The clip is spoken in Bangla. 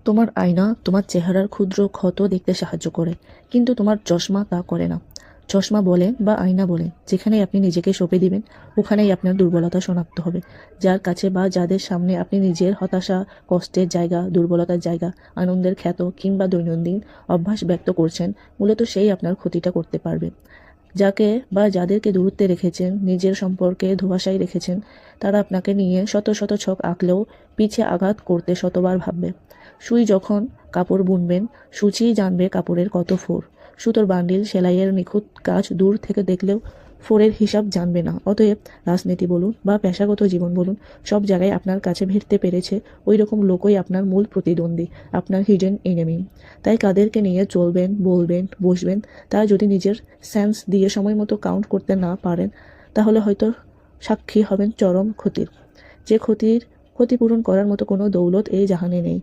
তোমার আয়না তোমার চেহারার ক্ষুদ্র ক্ষত দেখতে সাহায্য করে, কিন্তু তোমার চশমা তা করে না। চশমা বলে বা আয়না বলে, যেখানেই আপনি নিজেকে সঁপে দিবেন ওখানেই আপনার দুর্বলতা শনাক্ত হবে। যার কাছে বা যাদের সামনে আপনি নিজের হতাশা, কষ্টের জায়গা, দুর্বলতার জায়গা, আনন্দের ক্ষত কিংবা দৈনন্দিন অভ্যাস ব্যক্ত করছেন, মূলত সেই আপনার ক্ষতিটা করতে পারবে। যাকে বা যাদেরকে দূরত্বে রেখেছেন, নিজের সম্পর্কে ধোঁয়াশায় রেখেছেন, তারা আপনাকে নিয়ে শত শত ছক আঁকলেও পিছে আঘাত করতে শতবার ভাববে। সুই যখন কাপড় বুনবেন, সূচিই জানবে কাপড়ের কত ফোর। সুতোর বান্ডিল, সেলাইয়ের নিখুঁত কাজ দূর থেকে দেখলেও ফোরের হিসাব জানবে না। অতএব রাজনীতি বলুন বা পেশাগত জীবন বলুন, সব জায়গায় আপনার কাছে ভিড়তে পেরেছে ওই রকম লোকই আপনার মূল প্রতিদ্বন্দ্বী, আপনার হিডেন এনিমি। তাই কাদেরকে নিয়ে চলবেন, বলবেন, বসবেন, তা যদি নিজের সেন্স দিয়ে সময় মতো কাউন্ট করতে না পারেন, তাহলে হয়তো সাক্ষী হবেন চরম ক্ষতির। যে ক্ষতির ক্ষতিপূরণ করার মতো কোনো দৌলত এই জাহানে নেই।